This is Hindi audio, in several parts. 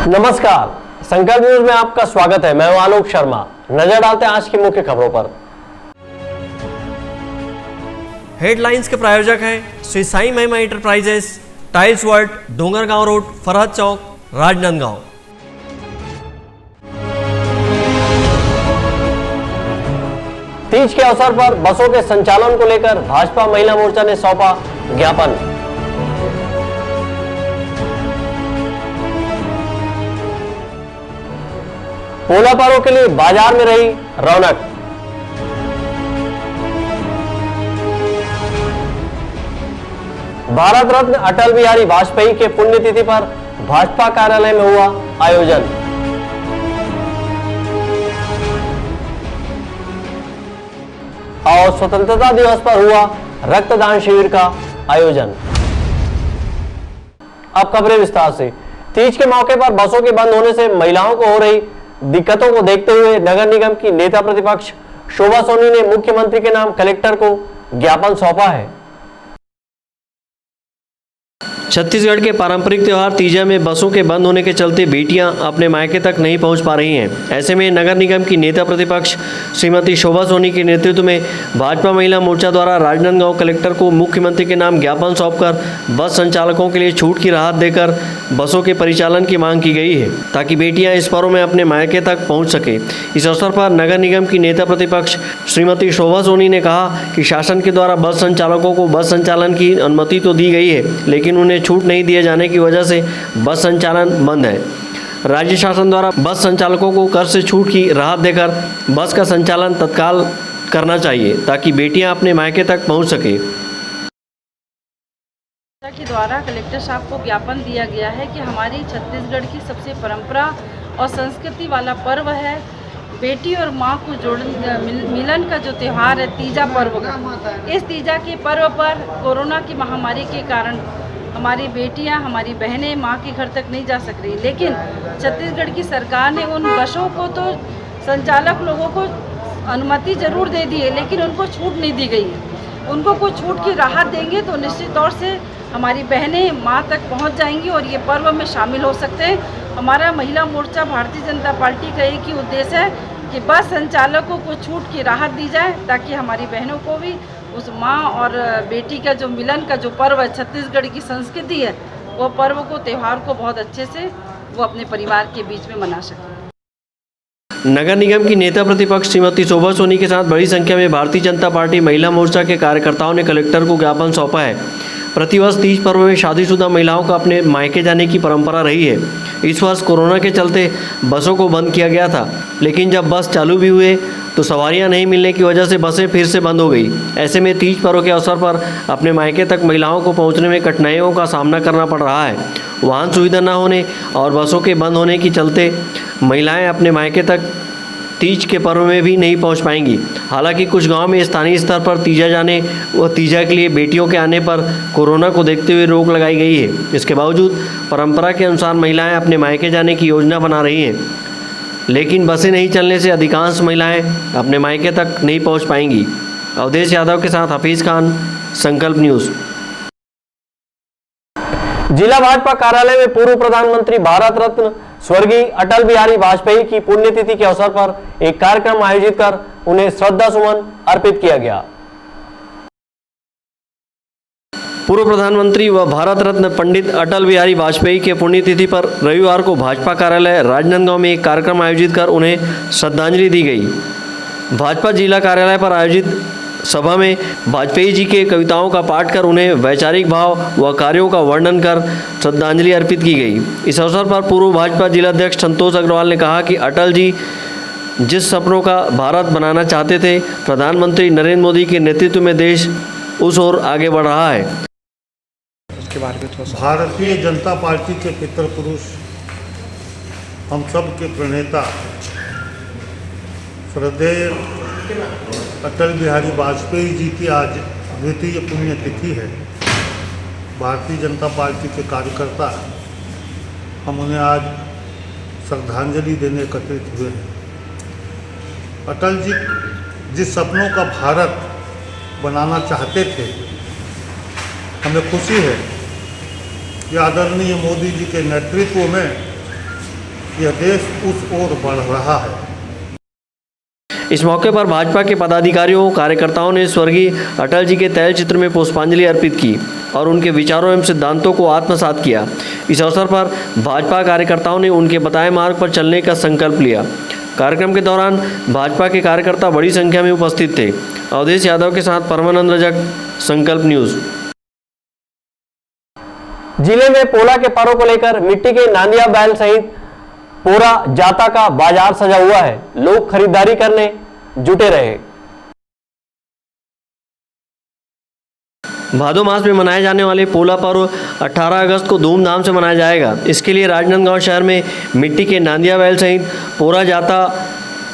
नमस्कार, संकल्प न्यूज में आपका स्वागत है। मैं हूं आलोक शर्मा। नजर डालते हैं आज की मुख्य खबरों पर। हेडलाइंस के प्रायोजक हैं Shri Sai Mahima enterprises, tiles world, Dongargaon road, Farhad Chowk, Rajnandgaon. Teej के अवसर पर बसों के संचालन को लेकर भाजपा महिला मोर्चा ने सौंपा ज्ञापन। पोला पर्व के लिए बाजार में रही रौनक। भारत रत्न अटल बिहारी वाजपेयी के पुण्यतिथि पर भाजपा कार्यालय में हुआ आयोजन। और स्वतंत्रता दिवस पर हुआ रक्तदान शिविर का आयोजन। अब खबरें विस्तार से। तीज के मौके पर बसों के बंद होने से महिलाओं को हो रही दिक्कतों को देखते हुए नगर निगम की नेता प्रतिपक्ष शोभा सोनी ने मुख्यमंत्री के नाम कलेक्टर को ज्ञापन सौंपा है। छत्तीसगढ़ के पारंपरिक त्यौहार तीजा में बसों के बंद होने के चलते बेटियां अपने मायके तक नहीं पहुंच पा रही हैं। ऐसे में नगर निगम की नेता प्रतिपक्ष श्रीमती शोभा सोनी के नेतृत्व में भाजपा महिला मोर्चा द्वारा राजनांदगांव कलेक्टर को मुख्यमंत्री के नाम ज्ञापन सौंपकर बस संचालकों के लिए छूट की राहत देकर बसों के परिचालन की मांग की गई है, ताकि बेटियां इस पर्व में अपने मायके तक पहुँच सके। इस अवसर पर नगर निगम की नेता प्रतिपक्ष श्रीमती शोभा सोनी ने कहा कि शासन के द्वारा बस संचालकों को बस संचालन की अनुमति तो दी गई है, लेकिन उन्हें छूट नहीं दिए जाने की वजह से बस संचालन बंद है। राज्य शासन द्वारा बस संचालकों को कर से छूट की राहत देकर बस का संचालन तत्काल करना चाहिए, ताकि बेटियां अपने मायके तक पहुंच सके। के द्वारा कलेक्टर साहब को ज्ञापन दिया गया है कि हमारी छत्तीसगढ़ की सबसे परंपरा और संस्कृति वाला पर्व है बेटी और माँ को मिलन का जो त्यौहार है तीजा पर्व का। इस तीजा के पर्व पर कोरोना की महामारी के कारण हमारी बेटियां, हमारी बहनें माँ के घर तक नहीं जा सक रही, लेकिन छत्तीसगढ़ की सरकार ने उन बसों को तो संचालक लोगों को अनुमति जरूर दे दी है, लेकिन उनको छूट नहीं दी गई है। उनको कुछ छूट की राहत देंगे तो निश्चित तौर से हमारी बहनें माँ तक पहुँच जाएंगी और ये पर्व में शामिल हो सकते हैं। हमारा महिला मोर्चा भारतीय जनता पार्टी का एक ही उद्देश्य है कि बस संचालकों को छूट की राहत दी जाए, ताकि हमारी बहनों को भी उस माँ और बेटी का जो मिलन का जो पर्व है, छत्तीसगढ़ की संस्कृति है, वो पर्व को, त्यौहार को बहुत अच्छे से वो अपने परिवार के बीच में मना सकें। नगर निगम की नेता प्रतिपक्ष श्रीमती शोभा सोनी के साथ बड़ी संख्या में भारतीय जनता पार्टी महिला मोर्चा के कार्यकर्ताओं ने कलेक्टर को ज्ञापन सौंपा है। प्रतिवर्ष तीज पर्व में शादीशुदा महिलाओं का अपने मायके जाने की परंपरा रही है। इस वर्ष कोरोना के चलते बसों को बंद किया गया था, लेकिन जब बस चालू भी हुए तो सवारियां नहीं मिलने की वजह से बसें फिर से बंद हो गई। ऐसे में तीज पर्व के अवसर पर अपने मायके तक महिलाओं को पहुंचने में कठिनाइयों का सामना करना पड़ रहा है। वाहन सुविधा न होने और बसों के बंद होने के चलते महिलाएं अपने मायके तक तीज के पर्व में भी नहीं पहुंच पाएंगी। हालांकि कुछ गांव में स्थानीय स्तर पर तीजा जाने व तीजा के लिए बेटियों के आने पर कोरोना को देखते हुए रोक लगाई गई है। इसके बावजूद परंपरा के अनुसार महिलाएं अपने मायके जाने की योजना बना रही हैं, लेकिन बसें नहीं चलने से अधिकांश महिलाएं अपने मायके तक नहीं पहुंच पाएंगी। अवधेश यादव के साथ हफीज खान, संकल्प न्यूज़। जिला भाजपा कार्यालय में पूर्व प्रधानमंत्री भारत रत्न स्वर्गीय अटल बिहारी वाजपेयी की पुण्यतिथि के अवसर पर एक कार्यक्रम आयोजित कर उन्हें श्रद्धा सुमन अर्पित किया गया। पूर्व प्रधानमंत्री व भारत रत्न पंडित अटल बिहारी वाजपेयी के पुण्यतिथि पर रविवार को भाजपा कार्यालय राजनांदगांव में एक कार्यक्रम आयोजित कर उन्हें श्रद्धांजलि दी गई। भाजपा जिला कार्यालय पर आयोजित सभा में वाजपेयी जी के कविताओं का पाठ कर उन्हें वैचारिक भाव व कार्यों का वर्णन कर श्रद्धांजलि अर्पित की गई। इस अवसर पर पूर्व भाजपा जिलाध्यक्ष संतोष अग्रवाल ने कहा कि अटल जी जिस सपनों का भारत बनाना चाहते थे, प्रधानमंत्री नरेंद्र मोदी के नेतृत्व में देश उस ओर आगे बढ़ रहा है। भारतीय जनता पार्टी के पितृ पुरुष, हम सब के प्रणेता श्रद्धेय अटल बिहारी वाजपेयी जी की आज द्वितीय पुण्यतिथि है। भारतीय जनता पार्टी के कार्यकर्ता हम उन्हें आज श्रद्धांजलि देने एकत्रित हुए हैं। अटल जी जिस सपनों का भारत बनाना चाहते थे, हमें खुशी है कि आदरणीय मोदी जी के नेतृत्व में यह देश उस ओर बढ़ रहा है। इस मौके पर भाजपा के पदाधिकारियों कार्यकर्ताओं ने स्वर्गीय अटल जी के तैल चित्र में पुष्पांजलि अर्पित की और उनके विचारों एवं सिद्धांतों को आत्मसात किया। इस अवसर पर भाजपा कार्यकर्ताओं ने उनके बताए मार्ग पर चलने का संकल्प लिया। कार्यक्रम के दौरान भाजपा के कार्यकर्ता बड़ी संख्या में उपस्थित थे। अवधेश यादव के साथ परमानंद रजक, संकल्प न्यूज। जिले में पोला के पर्व को लेकर मिट्टी के नांदिया बैल सहित पूरा जाता का बाजार सजा हुआ है। लोग खरीदारी करने जुटे रहे। भादो मास में मनाए जाने वाले पोला पर्व 18 अगस्त को धूमधाम से मनाया जाएगा। इसके लिए राजनांदगांव शहर में मिट्टी के नांदिया बैल सहित पोला जाता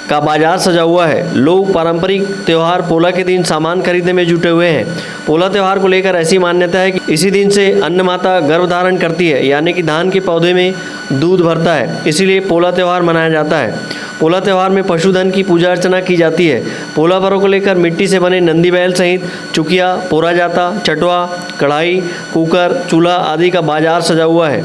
का बाजार सजा हुआ है। लोग पारंपरिक त्यौहार पोला के दिन सामान खरीदने में जुटे हुए हैं। पोला त्यौहार को लेकर ऐसी मान्यता है कि इसी दिन से अन्न माता गर्भ धारण करती है, यानी कि धान के पौधे में दूध भरता है, इसीलिए पोला त्यौहार मनाया जाता है। पोला त्यौहार में पशुधन की पूजा अर्चना की जाती है। पोला पर्व को लेकर मिट्टी से बने नंदी बैल सहित चुकिया, पोरा जाता, चटवा, कढ़ाई, कुकर, चूल्हा आदि का बाजार सजा हुआ है,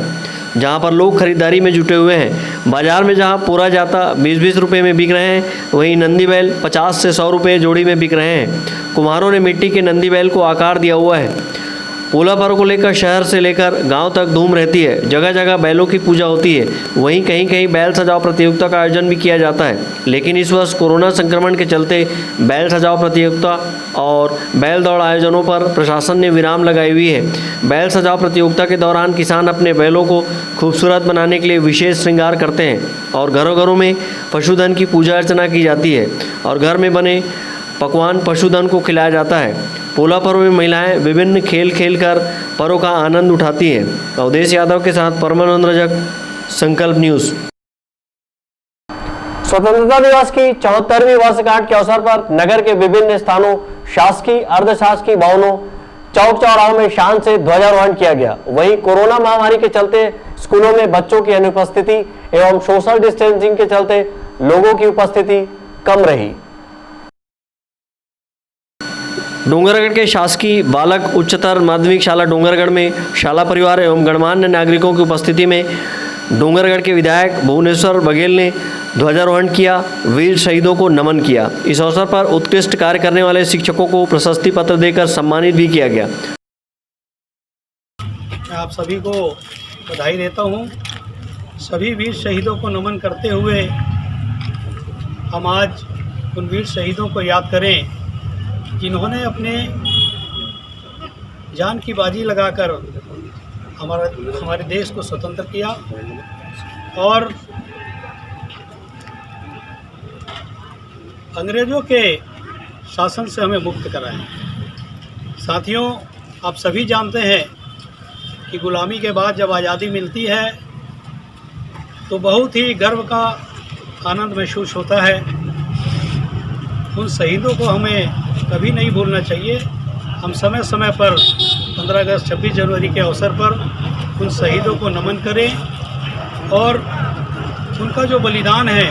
जहां पर लोग खरीदारी में जुटे हुए हैं। बाजार में जहां पूरा जाता 20-20 रुपये में बिक रहे हैं, वहीं नंदी बैल 50 से 100 रुपये जोड़ी में बिक रहे हैं। कुम्हारों ने मिट्टी के नंदी बैल को आकार दिया हुआ है। पोला पर्व को लेकर शहर से लेकर गांव तक धूम रहती है। जगह जगह बैलों की पूजा होती है। वहीं कहीं कहीं बैल सजाओ प्रतियोगिता का आयोजन भी किया जाता है, लेकिन इस वर्ष कोरोना संक्रमण के चलते बैल सजाओ प्रतियोगिता और बैल दौड़ आयोजनों पर प्रशासन ने विराम लगाई हुई है। बैल सजाओ प्रतियोगिता के दौरान किसान अपने बैलों को खूबसूरत बनाने के लिए विशेष श्रृंगार करते हैं और घरों घरों में पशुधन की पूजा अर्चना की जाती है और घर में बने पकवान पशुधन को खिलाया जाता है। पोला पर्व में महिलाएं विभिन्न खेल खेलकर पर्व का आनंद उठाती हैं। अवधेश यादव के साथ परमानंद रजक, संकल्प न्यूज। स्वतंत्रता दिवस की 74वीं वर्षगांठ के अवसर पर नगर के विभिन्न स्थानों, शासकीय, अर्धशासकीय भवनों, चौक चौराहों में शान से ध्वजारोहण किया गया। वहीं कोरोना महामारी के चलते स्कूलों में बच्चों की अनुपस्थिति एवं सोशल डिस्टेंसिंग के चलते लोगों की उपस्थिति कम रही। डोंगरगढ़ के शासकीय बालक उच्चतर माध्यमिक शाला डोंगरगढ़ में शाला परिवार एवं गणमान्य नागरिकों की उपस्थिति में डोंगरगढ़ के विधायक भुवनेश्वर बघेल ने ध्वजारोहण किया, वीर शहीदों को नमन किया। इस अवसर पर उत्कृष्ट कार्य करने वाले शिक्षकों को प्रशस्ति पत्र देकर सम्मानित भी किया गया। मैं आप सभी को बधाई देता हूं। सभी वीर शहीदों को नमन करते हुए हम आज उन वीर शहीदों को याद करें जिन्होंने अपने जान की बाजी लगाकर हमारे देश को स्वतंत्र किया और अंग्रेज़ों के शासन से हमें मुक्त कराया। साथियों, आप सभी जानते हैं कि गुलामी के बाद जब आज़ादी मिलती है तो बहुत ही गर्व का आनंद महसूस होता है। उन शहीदों को हमें कभी नहीं भूलना चाहिए। हम समय समय पर 15 अगस्त 26 जनवरी के अवसर पर उन शहीदों को नमन करें और उनका जो बलिदान है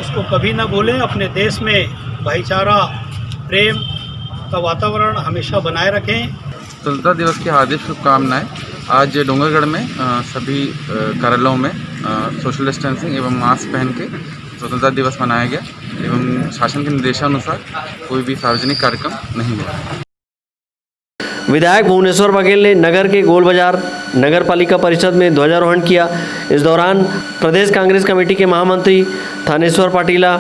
उसको कभी ना भूलें। अपने देश में भाईचारा, प्रेम का वातावरण हमेशा बनाए रखें। स्वतंत्रता दिवस की हार्दिक शुभकामनाएं। आज डोंगरगढ़ में सभी कार्यालयों में सोशल डिस्टेंसिंग एवं मास्क पहन के स्वतंत्रता दिवस मनाया गया एवं शासन के निर्देशानुसार कोई भी सार्वजनिक कार्यक्रम नहीं हुआ। विधायक भुवनेश्वर बघेल ने नगर के गोल बाजार नगर पालिका परिषद में ध्वजारोहण किया। इस दौरान प्रदेश कांग्रेस कमेटी के महामंत्री थानेश्वर पाटीला,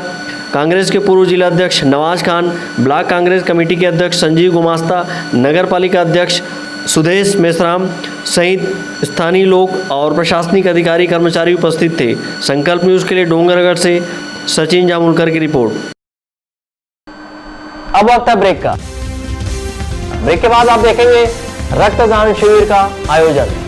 कांग्रेस के पूर्व जिला अध्यक्ष नवाज खान, ब्लॉक कांग्रेस कमेटी के अध्यक्ष संजीव गुमास्ता, नगर पालिका अध्यक्ष सुदेश मेश्राम सहित स्थानीय लोग और प्रशासनिक अधिकारी कर्मचारी उपस्थित थे। संकल्प न्यूज के लिए डोंगरगढ़ से सचिन जामुलकर की रिपोर्ट। अब वक्त है ब्रेक का। ब्रेक के बाद आप देखेंगे रक्तदान शिविर का आयोजन।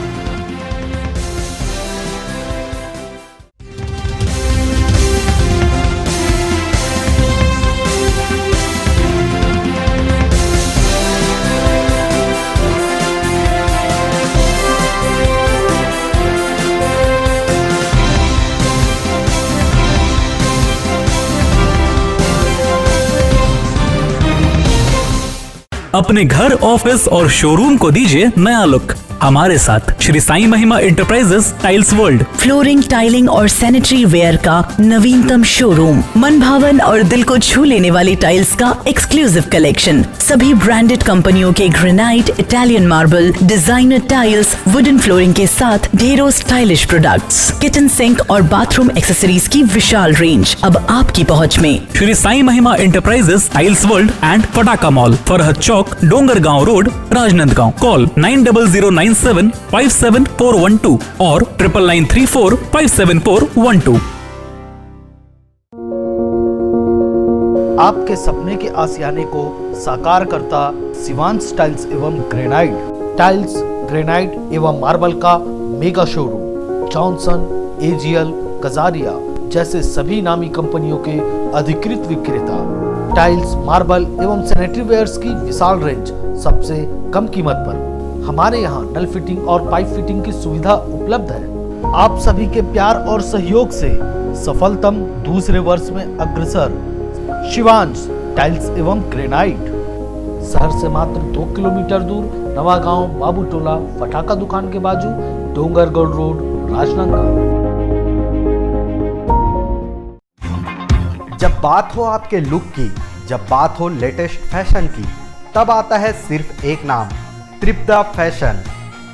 अपने घर, ऑफिस और शोरूम को दीजिए नया लुक। हमारे साथ Shri Sai Mahima enterprises tiles world, flooring, tiling और सैनिटरी वेयर का नवीनतम शोरूम, मन भावन और दिल को छू लेने वाली टाइल्स का एक्सक्लूसिव कलेक्शन, सभी ब्रांडेड कंपनियों के granite, Italian marble, designer tiles, wooden flooring के साथ ढेरों स्टाइलिश प्रोडक्ट्स, किचन सिंक और बाथरूम एक्सेसरीज की विशाल रेंज अब आपकी पहुंच में। Shri Sai Mahima enterprises tiles world and Pataka mall, Farhad Chowk, Dongargaon road, Rajnandgaon. Call 9009757412 और 9994574412। आपके सपने के आशियाने को साकार करता शिवांश टाइल्स एवं ग्रेनाइट, टाइल्स, ग्रेनाइट एवं मार्बल का mega showroom. Johnson, AGL, Kajaria जैसे सभी नामी कंपनियों के अधिकृत विक्रेता। टाइल्स, मार्बल एवं सैनिटरी वेयर्स की विशाल रेंज सबसे कम कीमत पर। हमारे यहाँ नल फिटिंग और पाइप फिटिंग की सुविधा उपलब्ध है। आप सभी के प्यार और सहयोग से सफलतम दूसरे वर्ष में अग्रसर शिवांश टाइल्स एवं ग्रेनाइट, शहर से मात्र 2 किलोमीटर दूर, नवागांव बाबूटोला पटाखा दुकान के बाजू, डोंगरगढ़ रोड, राजनांदगांव। जब बात हो आपके लुक की, जब बात हो लेटेस्ट फैशन की, तब आता है सिर्फ एक नाम, त्रिपदा फैशन।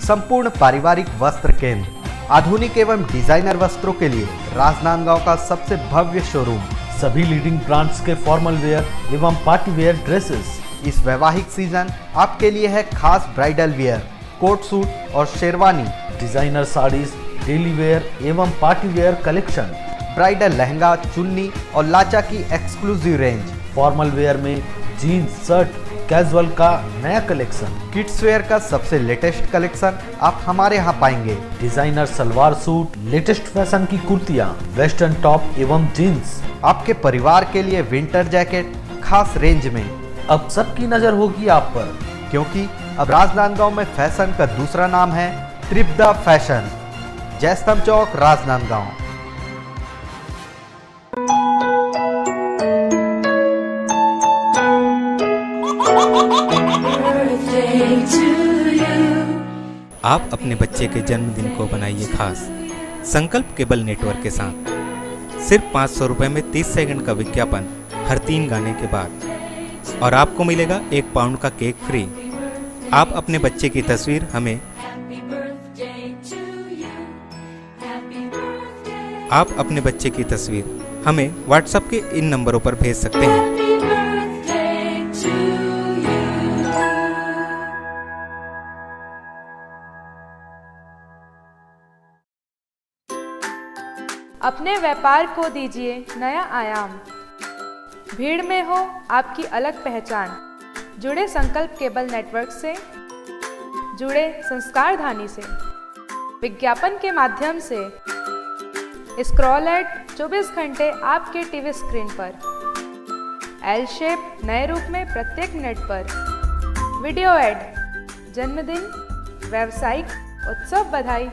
संपूर्ण पारिवारिक वस्त्र केंद्र, आधुनिक एवं डिजाइनर वस्त्रों के लिए राजनांदगांव का सबसे भव्य शोरूम। सभी लीडिंग ब्रांड्स के फॉर्मल वेयर एवं पार्टी वेयर ड्रेसेस। इस वैवाहिक सीजन आपके लिए है खास ब्राइडल वेयर, कोट सूट और sherwani, designer saris, daily wear एवं party wear collection, bridal lehenga, चुन्नी और लाचा की एक्सक्लूसिव रेंज, फॉर्मल वेयर में जीन्स, शर्ट, कैजुअल का नया कलेक्शन, किड्स वेयर का सबसे लेटेस्ट कलेक्शन आप हमारे यहाँ पाएंगे। Designer salwar suit, latest fashion की कुर्तियाँ, वेस्टर्न टॉप एवं जीन्स। आपके परिवार के लिए विंटर जैकेट खास रेंज में। अब सबकी नजर होगी आप पर, क्योंकि अब राजनांदगांव में फैशन का दूसरा नाम है त्रिपदा फैशन। जयस्तंभ चौक, राजनांदगांव। आप अपने बच्चे के जन्मदिन को बनाइए खास संकल्प केबल नेटवर्क के साथ। सिर्फ 500 रुपये में 30 सेकंड का विज्ञापन हर 3 गाने के बाद, और आपको मिलेगा 1 पाउंड का केक फ्री। आप अपने बच्चे की तस्वीर हमें व्हाट्सएप के इन नंबरों पर भेज सकते हैं। अपने व्यापार को दीजिए नया आयाम। भीड़ में हो आपकी अलग पहचान। जुड़े संकल्प केबल नेटवर्क से, जुड़े संस्कारधानी से। विज्ञापन के माध्यम से स्क्रॉल एड 24 घंटे आपके टीवी स्क्रीन पर। एल शेप नए रूप में प्रत्येक मिनट पर। वीडियो एड, जन्मदिन, व्यावसायिक उत्सव बधाई,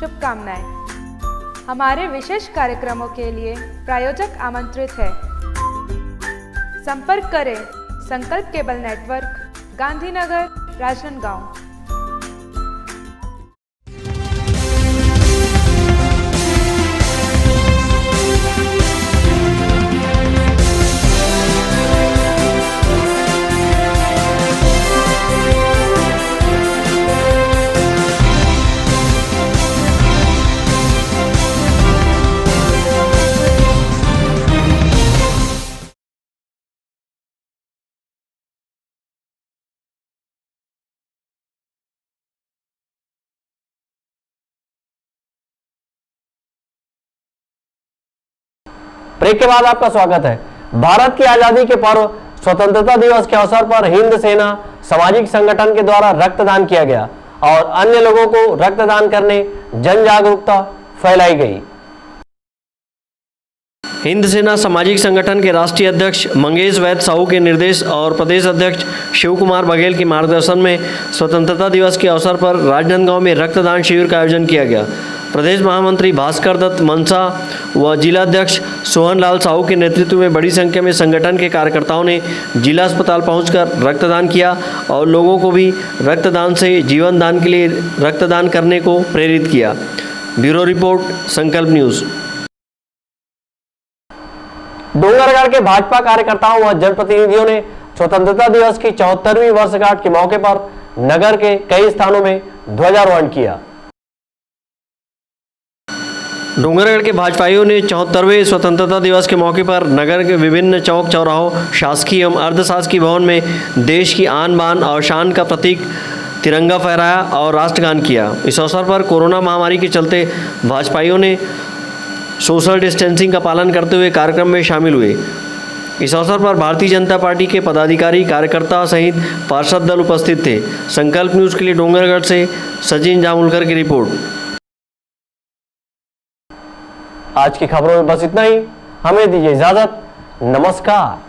शुभकामनाएं। हमारे विशेष कार्यक्रमों के लिए प्रायोजक आमंत्रित है। संपर्क करें Sankalp cable network, Gandhinagar, Rajnandgaon. Break के बाद आपका स्वागत है। भारत की आजादी के पर्व स्वतंत्रता दिवस के अवसर पर हिंद सेना सामाजिक संगठन के द्वारा रक्तदान किया गया और अन्य लोगों को रक्तदान करने जन जागरूकता फैलाई गई। हिंद सेना सामाजिक संगठन के राष्ट्रीय अध्यक्ष मंगेश वैद साहू के निर्देश और प्रदेश अध्यक्ष शिव कुमार बघेल के मार्गदर्शन में स्वतंत्रता दिवस के अवसर पर राजनांदगांव में रक्तदान शिविर का आयोजन किया गया। प्रदेश महामंत्री भास्कर दत्त मनसा व जिलाध्यक्ष सोहन लाल साहू के नेतृत्व में बड़ी संख्या में संगठन के कार्यकर्ताओं ने जिला अस्पताल पहुंचकर रक्तदान किया और लोगों को भी रक्तदान से जीवन दान के लिए रक्तदान करने को प्रेरित किया। ब्यूरो रिपोर्ट, संकल्प न्यूज़। डोंगरगढ़ के भाजपा कार्यकर्ताओं व जनप्रतिनिधियों ने स्वतंत्रता दिवस की 74वीं वर्षगांठ के मौके पर नगर के कई स्थानों में ध्वजारोहण किया। डोंगरगढ़ के भाजपाइयों ने 74वें स्वतंत्रता दिवस के मौके पर नगर के विभिन्न चौक चौराहों, शासकीय एवं अर्धशासकीय भवन में देश की आन बान और शान का प्रतीक तिरंगा फहराया और राष्ट्रगान किया। इस अवसर पर कोरोना महामारी के चलते भाजपाइयों ने सोशल डिस्टेंसिंग का पालन करते हुए कार्यक्रम में शामिल हुए। इस अवसर पर भारतीय जनता पार्टी के पदाधिकारी, कार्यकर्ता सहित पार्षद दल उपस्थित थे। संकल्प न्यूज़ के लिए डोंगरगढ़ से सचिन जामुलकर की रिपोर्ट। आज की खबरों में बस इतना ही। हमें दीजिए इजाजत। नमस्कार।